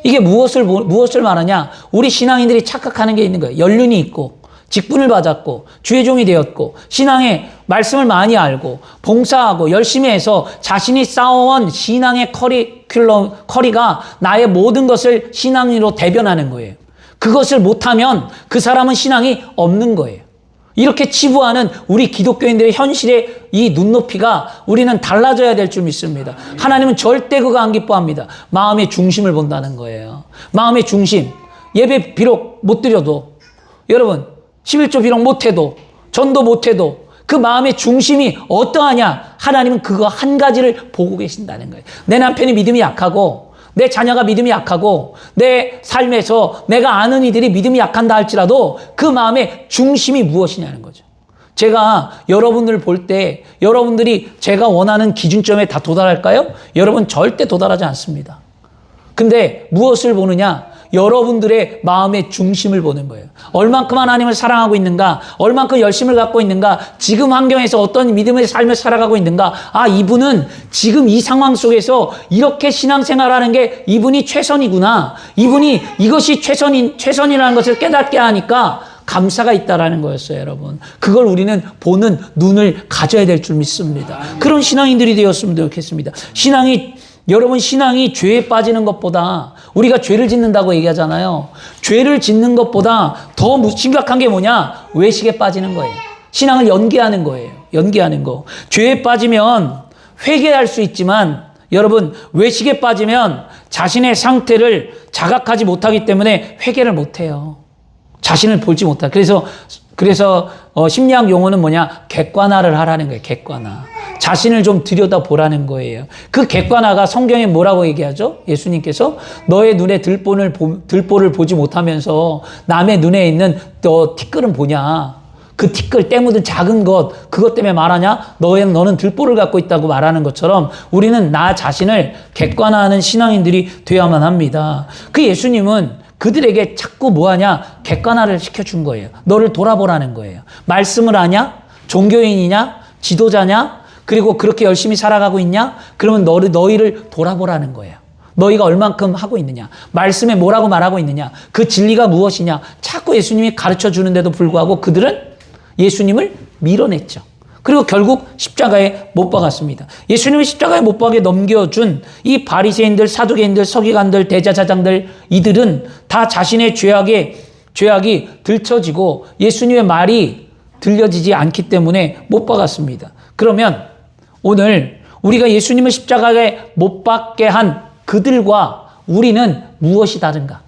이게 무엇을 말하냐? 우리 신앙인들이 착각하는 게 있는 거예요. 연륜이 있고 직분을 받았고 주의 종이 되었고 신앙의 말씀을 많이 알고 봉사하고 열심히 해서 자신이 쌓아온 신앙의 커리가 나의 모든 것을 신앙으로 대변하는 거예요. 그것을 못하면 그 사람은 신앙이 없는 거예요. 이렇게 치부하는 우리 기독교인들의 현실의 이 눈높이가 우리는 달라져야 될 줄 믿습니다. 하나님은 절대 그거 안 기뻐합니다. 마음의 중심을 본다는 거예요. 마음의 중심. 예배 비록 못 드려도, 여러분 11조 비록 못해도, 전도 못해도 그 마음의 중심이 어떠하냐? 하나님은 그거 한 가지를 보고 계신다는 거예요. 내 남편이 믿음이 약하고 내 자녀가 믿음이 약하고 내 삶에서 내가 아는 이들이 믿음이 약한다 할지라도 그 마음의 중심이 무엇이냐는 거죠. 제가 여러분들 볼 때 여러분들이 제가 원하는 기준점에 다 도달할까요? 여러분 절대 도달하지 않습니다. 근데 무엇을 보느냐? 여러분들의 마음의 중심을 보는 거예요. 얼만큼 하나님을 사랑하고 있는가? 얼만큼 열심을 갖고 있는가? 지금 환경에서 어떤 믿음의 삶을 살아가고 있는가? 아, 이분은 지금 이 상황 속에서 이렇게 신앙생활하는 게 이분이 최선이구나. 이분이 이것이 최선이라는 것을 깨닫게 하니까 감사가 있다라는 거였어요, 여러분. 그걸 우리는 보는 눈을 가져야 될 줄 믿습니다. 그런 신앙인들이 되었으면 좋겠습니다. 여러분, 신앙이 죄에 빠지는 것보다, 우리가 죄를 짓는다고 얘기하잖아요. 죄를 짓는 것보다 더 심각한 게 뭐냐? 외식에 빠지는 거예요. 신앙을 연기하는 거예요. 연기하는 거. 죄에 빠지면 회개할 수 있지만, 여러분, 외식에 빠지면 자신의 상태를 자각하지 못하기 때문에 회개를 못해요. 자신을 보지 못하. 그래서 심리학 용어는 뭐냐? 객관화를 하라는 거예요. 객관화. 자신을 좀 들여다보라는 거예요. 그 객관화가 성경에 뭐라고 얘기하죠? 예수님께서 너의 눈에 들보를 보지 못하면서 남의 눈에 있는 티끌은 보냐? 그 티끌 때 묻은 작은 것, 그것 때문에 말하냐? 너는 들보를 갖고 있다고 말하는 것처럼 우리는 나 자신을 객관화하는 신앙인들이 되어야만 합니다. 그 예수님은 그들에게 자꾸 뭐하냐? 객관화를 시켜준 거예요. 너를 돌아보라는 거예요. 말씀을 하냐? 종교인이냐? 지도자냐? 그리고 그렇게 열심히 살아가고 있냐? 그러면 너희를 돌아보라는 거예요. 너희가 얼만큼 하고 있느냐? 말씀에 뭐라고 말하고 있느냐? 그 진리가 무엇이냐? 자꾸 예수님이 가르쳐 주는데도 불구하고 그들은 예수님을 밀어냈죠. 그리고 결국 십자가에 못 박았습니다. 예수님이 십자가에 못 박게 넘겨준 이 바리새인들, 사두개인들, 서기관들, 대제사장들, 이들은 다 자신의 죄악이 들춰지고 예수님의 말이 들려지지 않기 때문에 못 박았습니다. 그러면 오늘 우리가 예수님을 십자가에 못 박게 한 그들과 우리는 무엇이 다른가?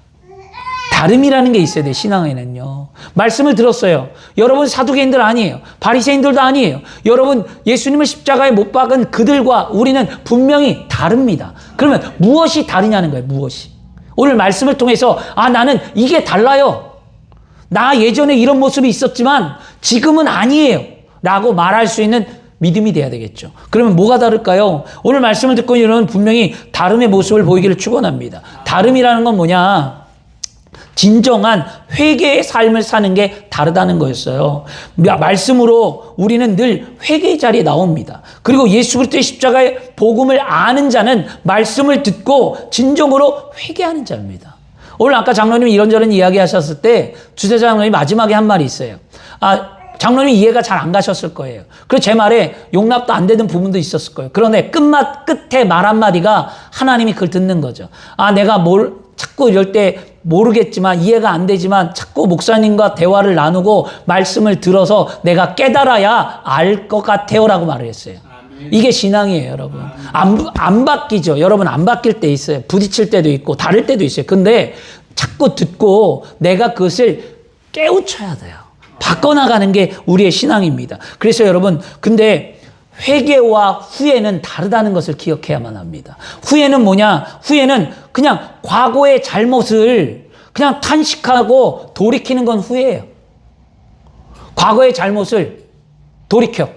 다름이라는 게 있어야 돼, 신앙에는요. 말씀을 들었어요. 여러분 사두개인들 아니에요. 바리새인들도 아니에요. 여러분 예수님을 십자가에 못 박은 그들과 우리는 분명히 다릅니다. 그러면 무엇이 다르냐는 거예요, 무엇이. 오늘 말씀을 통해서 나는 이게 달라요. 나 예전에 이런 모습이 있었지만 지금은 아니에요. 라고 말할 수 있는 믿음이 돼야 되겠죠. 그러면 뭐가 다를까요? 오늘 말씀을 듣고 여러분 분명히 다름의 모습을 보이기를 축원합니다. 다름이라는 건 뭐냐? 진정한 회개의 삶을 사는 게 다르다는 거였어요. 말씀으로 우리는 늘 회개의 자리에 나옵니다. 그리고 예수 그리스도의 십자가의 복음을 아는 자는 말씀을 듣고 진정으로 회개하는 자입니다. 오늘 아까 장로님이 이런저런 이야기 하셨을 때 주세장로님이 마지막에 한 말이 있어요. 장로님이 이해가 잘 안 가셨을 거예요. 그래서 제 말에 용납도 안 되는 부분도 있었을 거예요. 그런데 끝에 말 한마디가 하나님이 그걸 듣는 거죠. 내가 자꾸 이럴 때 모르겠지만 이해가 안 되지만 자꾸 목사님과 대화를 나누고 말씀을 들어서 내가 깨달아야 알 것 같아요 라고 말을 했어요. 이게 신앙이에요, 여러분. 안 바뀌죠. 여러분 안 바뀔 때 있어요. 부딪힐 때도 있고 다를 때도 있어요. 근데 자꾸 듣고 내가 그것을 깨우쳐야 돼요. 바꿔나가는 게 우리의 신앙입니다. 그래서 여러분, 근데 회개와 후회는 다르다는 것을 기억해야만 합니다. 후회는 뭐냐? 후회는 그냥 과거의 잘못을 그냥 탄식하고 돌이키는 건 후회예요. 과거의 잘못을 돌이켜.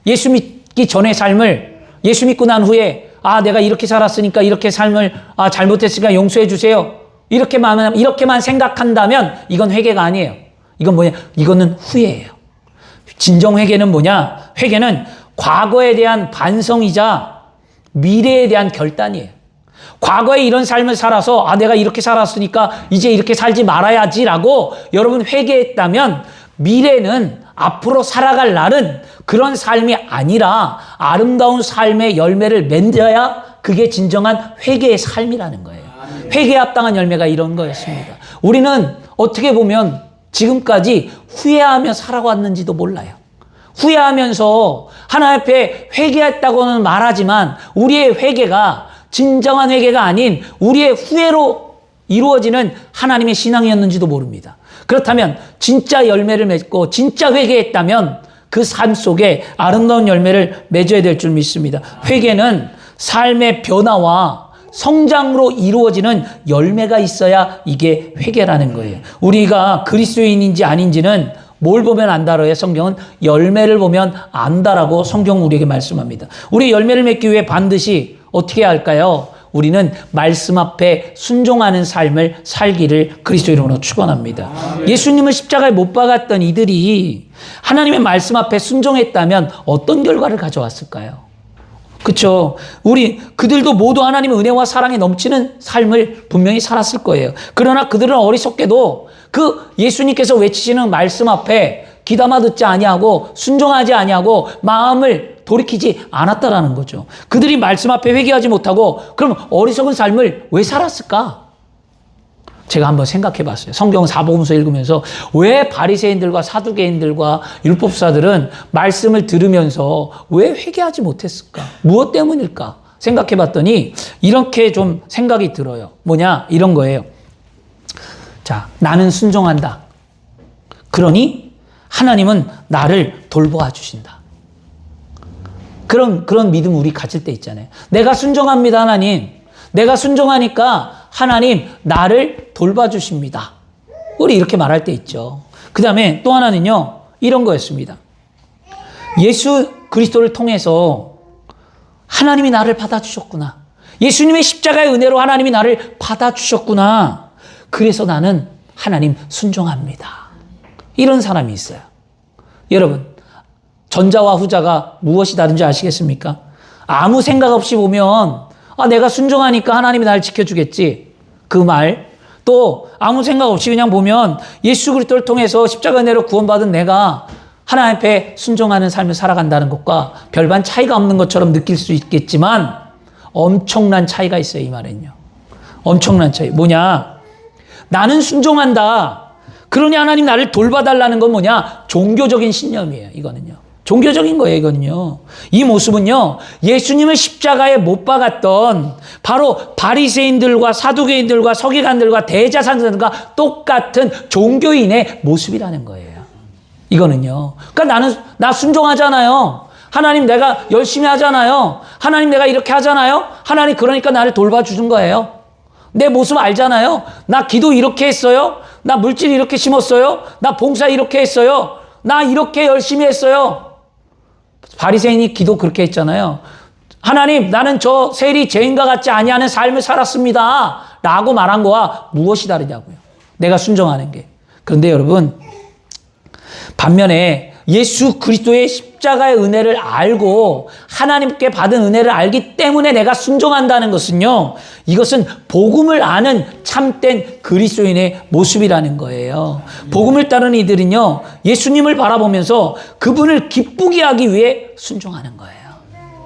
예수 믿기 전의 삶을 예수 믿고 난 후에 내가 이렇게 살았으니까 이렇게 삶을 잘못했으니까 용서해 주세요. 이렇게만 생각한다면 이건 회개가 아니에요. 이건 뭐냐? 이거는 후회예요. 진정 회개는 뭐냐? 회개는 과거에 대한 반성이자 미래에 대한 결단이에요. 과거에 이런 삶을 살아서 내가 이렇게 살았으니까 이제 이렇게 살지 말아야지라고 여러분 회개했다면 미래는 앞으로 살아갈 날은 그런 삶이 아니라 아름다운 삶의 열매를 맺어야 그게 진정한 회개의 삶이라는 거예요. 회개에 합당한 열매가 이런 거였습니다. 우리는 어떻게 보면 지금까지 후회하며 살아왔는지도 몰라요. 후회하면서 하나님 앞에 회개했다고는 말하지만 우리의 회개가 진정한 회개가 아닌 우리의 후회로 이루어지는 하나님의 신앙이었는지도 모릅니다. 그렇다면 진짜 열매를 맺고 진짜 회개했다면 그 삶 속에 아름다운 열매를 맺어야 될 줄 믿습니다. 회개는 삶의 변화와 성장으로 이루어지는 열매가 있어야 이게 회개라는 거예요. 우리가 그리스도인인지 아닌지는 뭘 보면 안다로요? 성경은 열매를 보면 안다라고 성경은 우리에게 말씀합니다. 우리 열매를 맺기 위해 반드시 어떻게 해야 할까요? 우리는 말씀 앞에 순종하는 삶을 살기를 그리스도 이름으로 축원합니다. 예수님을 십자가에 못 박았던 이들이 하나님의 말씀 앞에 순종했다면 어떤 결과를 가져왔을까요? 그렇죠. 그들도 모두 하나님의 은혜와 사랑에 넘치는 삶을 분명히 살았을 거예요. 그러나 그들은 어리석게도 그 예수님께서 외치시는 말씀 앞에 귀담아 듣지 아니하고 순종하지 아니하고 마음을 돌이키지 않았다라는 거죠. 그들이 말씀 앞에 회개하지 못하고 그럼 어리석은 삶을 왜 살았을까? 제가 한번 생각해 봤어요. 성경 사복음서 읽으면서 왜 바리새인들과 사두개인들과 율법사들은 말씀을 들으면서 왜 회개하지 못했을까? 무엇 때문일까? 생각해 봤더니 이렇게 좀 생각이 들어요. 뭐냐? 이런 거예요. 자, 나는 순종한다. 그러니 하나님은 나를 돌보아 주신다. 그런 믿음 우리 가질 때 있잖아요. 내가 순종합니다, 하나님. 내가 순종하니까 하나님 나를 돌봐주십니다. 우리 이렇게 말할 때 있죠. 그 다음에 또 하나는요. 이런 거였습니다. 예수 그리스도를 통해서 하나님이 나를 받아주셨구나. 예수님의 십자가의 은혜로 하나님이 나를 받아주셨구나. 그래서 나는 하나님 순종합니다. 이런 사람이 있어요. 여러분, 전자와 후자가 무엇이 다른지 아시겠습니까? 아무 생각 없이 보면 내가 순종하니까 하나님이 나를 지켜주겠지. 그 말. 또 아무 생각 없이 그냥 보면 예수 그리스도를 통해서 십자가 은혜로 구원받은 내가 하나님 앞에 순종하는 삶을 살아간다는 것과 별반 차이가 없는 것처럼 느낄 수 있겠지만 엄청난 차이가 있어요. 이 말은요. 엄청난 차이. 뭐냐? 나는 순종한다. 그러니 하나님 나를 돌봐달라는 건 뭐냐? 종교적인 신념이에요. 이거는요. 종교적인 거예요. 이거는요. 이 모습은요. 예수님을 십자가에 못 박았던 바로 바리새인들과 사두개인들과 서기관들과 대제사장들과 똑같은 종교인의 모습이라는 거예요. 이거는요. 그러니까 나 순종하잖아요. 하나님 내가 열심히 하잖아요. 하나님 내가 이렇게 하잖아요. 하나님 그러니까 나를 돌봐주는 거예요. 내 모습 알잖아요. 나 기도 이렇게 했어요. 나 물질 이렇게 심었어요. 나 봉사 이렇게 했어요. 나 이렇게 열심히 했어요. 바리새인이 기도 그렇게 했잖아요. 하나님 나는 저 세리 죄인과 같지 아니하는 삶을 살았습니다. 라고 말한 거와 무엇이 다르냐고요. 내가 순종하는 게. 그런데 여러분 반면에 예수 그리스도의 십자가의 은혜를 알고 하나님께 받은 은혜를 알기 때문에 내가 순종한다는 것은요. 이것은 복음을 아는 참된 그리스도인의 모습이라는 거예요. 복음을 따르는 이들은요. 예수님을 바라보면서 그분을 기쁘게 하기 위해 순종하는 거예요.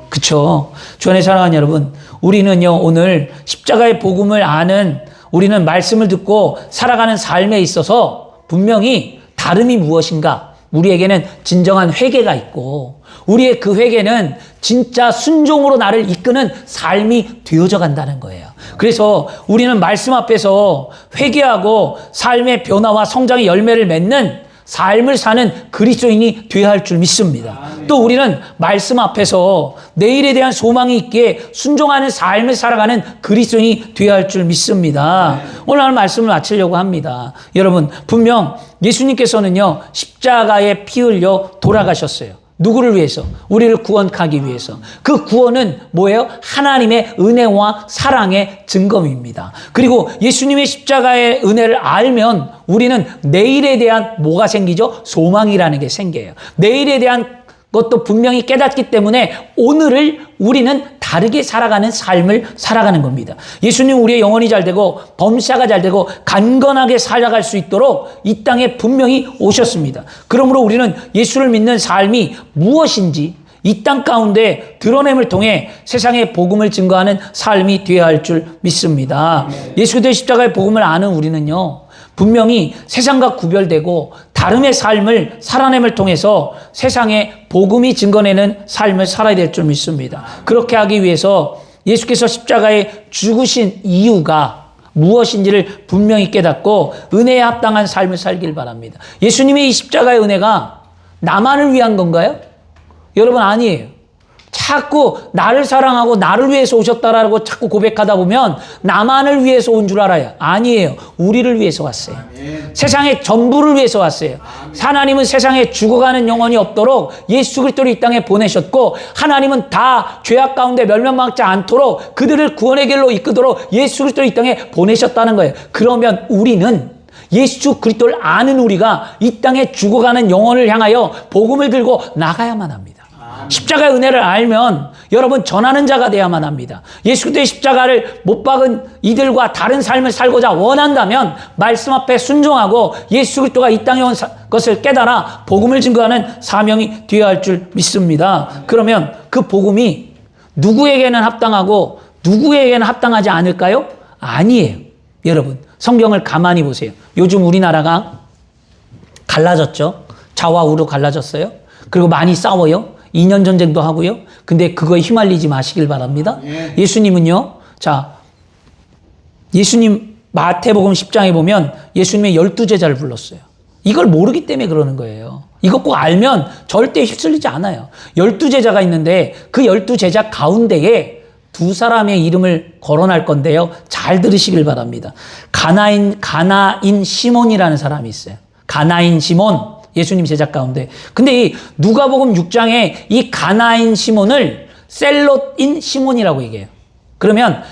그렇죠? 주 안에 사랑하는 여러분, 우리는요. 오늘 십자가의 복음을 아는 우리는 말씀을 듣고 살아가는 삶에 있어서 분명히 다름이 무엇인가? 우리에게는 진정한 회개가 있고 우리의 그 회개는 진짜 순종으로 나를 이끄는 삶이 되어져 간다는 거예요. 그래서 우리는 말씀 앞에서 회개하고 삶의 변화와 성장의 열매를 맺는 삶을 사는 그리스도인이 되어야 할 줄 믿습니다. 또 우리는 말씀 앞에서 내일에 대한 소망이 있기에 순종하는 삶을 살아가는 그리스도인이 되어야 할 줄 믿습니다. 오늘 말씀을 마치려고 합니다. 여러분 분명 예수님께서는요 십자가에 피 흘려 돌아가셨어요. 누구를 위해서? 우리를 구원하기 위해서. 그 구원은 뭐예요? 하나님의 은혜와 사랑의 증거입니다. 그리고 예수님의 십자가의 은혜를 알면 우리는 내일에 대한 뭐가 생기죠? 소망이라는 게 생겨요. 내일에 대한 것도 분명히 깨닫기 때문에 오늘을 우리는 다르게 살아가는 삶을 살아가는 겁니다. 예수님 우리의 영혼이 잘 되고 범사가 잘 되고 강건하게 살아갈 수 있도록 이 땅에 분명히 오셨습니다. 그러므로 우리는 예수를 믿는 삶이 무엇인지 이 땅 가운데 드러냄을 통해 세상에 복음을 증거하는 삶이 되어야 할 줄 믿습니다. 예수 그리스도의 십자가의 복음을 아는 우리는요. 분명히 세상과 구별되고 다름의 삶을 살아냄을 통해서 세상에 복음이 증거내는 삶을 살아야 될 줄 믿습니다. 그렇게 하기 위해서 예수께서 십자가에 죽으신 이유가 무엇인지를 분명히 깨닫고 은혜에 합당한 삶을 살길 바랍니다. 예수님의 이 십자가의 은혜가 나만을 위한 건가요? 여러분 아니에요. 자꾸 나를 사랑하고 나를 위해서 오셨다라고 자꾸 고백하다 보면 나만을 위해서 온 줄 알아요. 아니에요. 우리를 위해서 왔어요. 세상의 전부를 위해서 왔어요. 하나님은 세상에 죽어가는 영혼이 없도록 예수 그리스도를 이 땅에 보내셨고 하나님은 다 죄악 가운데 멸망받지 않도록 그들을 구원의 길로 이끄도록 예수 그리스도를 이 땅에 보내셨다는 거예요. 그러면 우리는 예수 그리스도를 아는 우리가 이 땅에 죽어가는 영혼을 향하여 복음을 들고 나가야만 합니다. 십자가의 은혜를 알면 여러분 전하는 자가 되어야만 합니다. 예수 그리스도의 십자가를 못 박은 이들과 다른 삶을 살고자 원한다면 말씀 앞에 순종하고 예수 그리스도가 이 땅에 온 것을 깨달아 복음을 증거하는 사명이 되어야 할 줄 믿습니다. 그러면 그 복음이 누구에게는 합당하고 누구에게는 합당하지 않을까요? 아니에요. 여러분 성경을 가만히 보세요. 요즘 우리나라가 갈라졌죠. 좌와 우로 갈라졌어요. 그리고 많이 싸워요. 2년 전쟁도 하고요. 근데 그거에 휘말리지 마시길 바랍니다. 예수님은요. 자, 예수님 마태복음 10장에 보면 예수님의 12제자를 불렀어요. 이걸 모르기 때문에 그러는 거예요. 이것 꼭 알면 절대 휩쓸리지 않아요. 12제자가 있는데 그 12제자 가운데에 두 사람의 이름을 거론할 건데요. 잘 들으시길 바랍니다. 가나인 시몬이라는 사람이 있어요. 가나인 시몬. 예수님 제자 가운데. 근데 이 누가복음 6장에 이 가나인 시몬을 셀롯인 시몬이라고 얘기해요. 그러면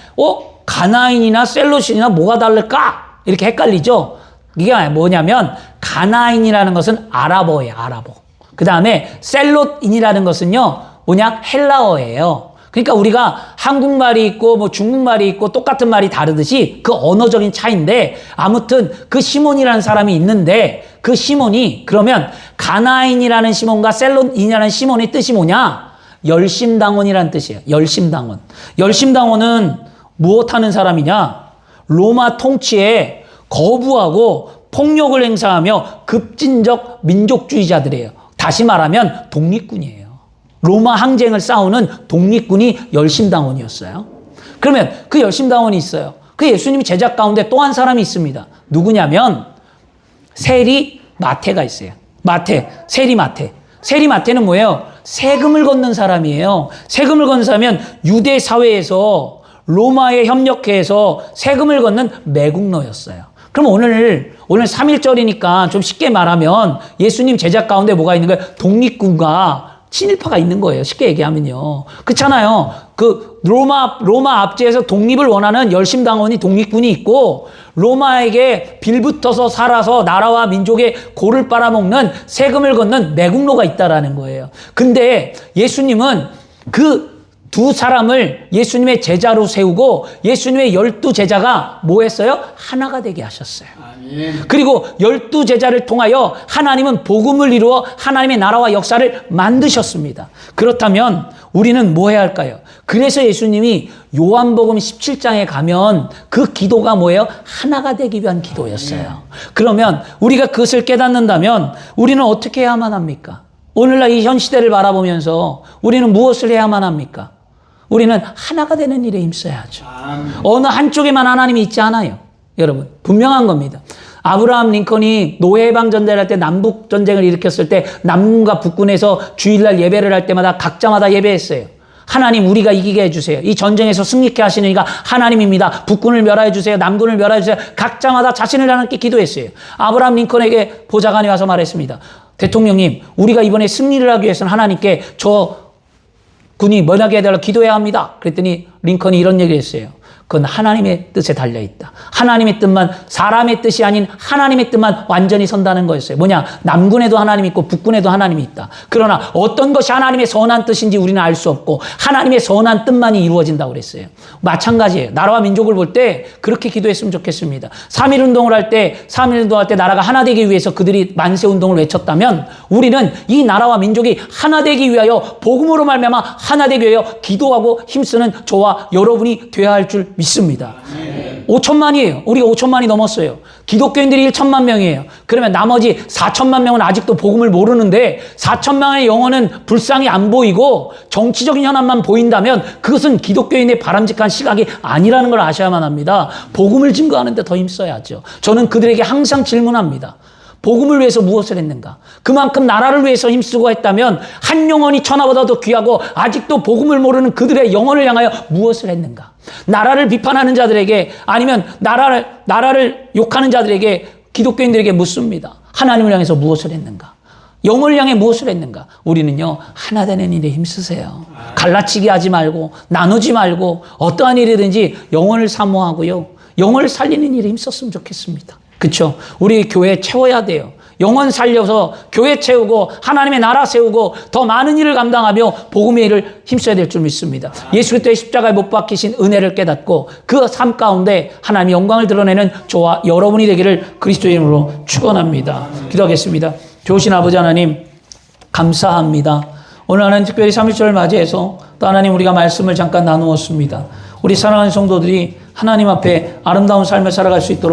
가나인이나 셀롯이나 뭐가 다를까? 이렇게 헷갈리죠. 이게 뭐냐면 가나인이라는 것은 아랍어예요. 아랍어. 그 다음에 셀롯인이라는 것은요 뭐냐 헬라어예요. 그러니까 우리가 한국말이 있고 뭐 중국말이 있고 똑같은 말이 다르듯이 그 언어적인 차이인데, 아무튼 그 시몬이라는 사람이 있는데 그 시몬이 그러면 가나인이라는 시몬과 셀롯인이라는 시몬의 뜻이 뭐냐? 열심당원이라는 뜻이에요. 열심당원. 열심당원은 무엇하는 사람이냐? 로마 통치에 거부하고 폭력을 행사하며 급진적 민족주의자들이에요. 다시 말하면 독립군이에요. 로마 항쟁을 싸우는 독립군이 열심당원이었어요. 그러면 그 열심당원이 있어요. 그 예수님이 제자 가운데 또 한 사람이 있습니다. 누구냐면 세리 마태가 있어요. 세리 마태. 세리 마태는 뭐예요? 세금을 걷는 사람이에요. 세금을 걷는 사람은 유대 사회에서 로마에 협력해서 세금을 걷는 매국노였어요. 그럼 오늘 3.1절이니까 좀 쉽게 말하면 예수님 제자 가운데 뭐가 있는 거예요? 독립군과 친일파가 있는 거예요. 쉽게 얘기하면요. 그렇잖아요. 그 로마 압제에서 독립을 원하는 열심당원이 독립군이 있고, 로마에게 빌붙어서 살아서 나라와 민족의 고를 빨아먹는 세금을 걷는 매국노가 있다라는 거예요. 근데 예수님은 그 두 사람을 예수님의 제자로 세우고 예수님의 12제자가 뭐 했어요? 하나가 되게 하셨어요. 아멘. 그리고 12제자를 통하여 하나님은 복음을 이루어 하나님의 나라와 역사를 만드셨습니다. 그렇다면 우리는 뭐 해야 할까요? 그래서 예수님이 요한복음 17장에 가면 그 기도가 뭐예요? 하나가 되기 위한 기도였어요. 그러면 우리가 그것을 깨닫는다면 우리는 어떻게 해야만 합니까? 오늘날 이 현 시대를 바라보면서 우리는 무엇을 해야만 합니까? 우리는 하나가 되는 일에 힘써야죠. 어느 한쪽에만 하나님이 있지 않아요. 여러분, 분명한 겁니다. 아브라함 링컨이 노예해방 전쟁을 할 때 남북 전쟁을 일으켰을 때 남군과 북군에서 주일날 예배를 할 때마다 각자마다 예배했어요. 하나님, 우리가 이기게 해주세요. 이 전쟁에서 승리케 하시는 이가 하나님입니다. 북군을 멸하해 주세요. 남군을 멸하해 주세요. 각자마다 자신을 하나님께 기도했어요. 아브라함 링컨에게 보좌관이 와서 말했습니다. 대통령님, 우리가 이번에 승리를 하기 위해서는 하나님께 저 군이 면하게 해달라고 기도해야 합니다. 그랬더니 링컨이 이런 얘기를 했어요. 그건 하나님의 뜻에 달려있다. 하나님의 뜻만, 사람의 뜻이 아닌 하나님의 뜻만 완전히 선다는 거였어요. 뭐냐? 남군에도 하나님이 있고 북군에도 하나님이 있다. 그러나 어떤 것이 하나님의 선한 뜻인지 우리는 알 수 없고 하나님의 선한 뜻만이 이루어진다고 그랬어요. 마찬가지예요. 나라와 민족을 볼 때 그렇게 기도했으면 좋겠습니다. 3.1운동을 할 때 나라가 하나 되기 위해서 그들이 만세운동을 외쳤다면 우리는 이 나라와 민족이 하나 되기 위하여 복음으로 말미암아 하나 되기 위하여 기도하고 힘쓰는 저와 여러분이 되어야 할 줄 믿습니다. 5천만이에요. 우리가 5천만이 넘었어요. 기독교인들이 1천만 명이에요. 그러면 나머지 4천만 명은 아직도 복음을 모르는데 4천만의 영혼은 불쌍히 안 보이고 정치적인 현안만 보인다면 그것은 기독교인의 바람직한 시각이 아니라는 걸 아셔야만 합니다. 복음을 증거하는 데 더 힘써야죠. 저는 그들에게 항상 질문합니다. 복음을 위해서 무엇을 했는가? 그만큼 나라를 위해서 힘쓰고 했다면 한 영혼이 천하보다도 귀하고 아직도 복음을 모르는 그들의 영혼을 향하여 무엇을 했는가? 나라를 비판하는 자들에게 아니면 나라를 욕하는 자들에게 기독교인들에게 묻습니다. 하나님을 향해서 무엇을 했는가? 영혼을 향해 무엇을 했는가? 우리는요, 하나 되는 일에 힘쓰세요. 갈라치기 하지 말고 나누지 말고 어떠한 일이든지 영혼을 사모하고요. 영혼을 살리는 일에 힘썼으면 좋겠습니다. 그렇죠? 우리 교회 채워야 돼요. 영혼 살려서 교회 채우고 하나님의 나라 세우고 더 많은 일을 감당하며 복음의 일을 힘써야 될 줄 믿습니다. 예수 그리스도의 십자가에 못 박히신 은혜를 깨닫고 그 삶 가운데 하나님의 영광을 드러내는 저와 여러분이 되기를 그리스도의 이름으로 축원합니다. 기도하겠습니다. 좋으신 아버지 하나님, 감사합니다. 오늘 하나님 특별히 3.1절을 맞이해서 또 하나님 우리가 말씀을 잠깐 나누었습니다. 우리 사랑하는 성도들이 하나님 앞에 아름다운 삶을 살아갈 수 있도록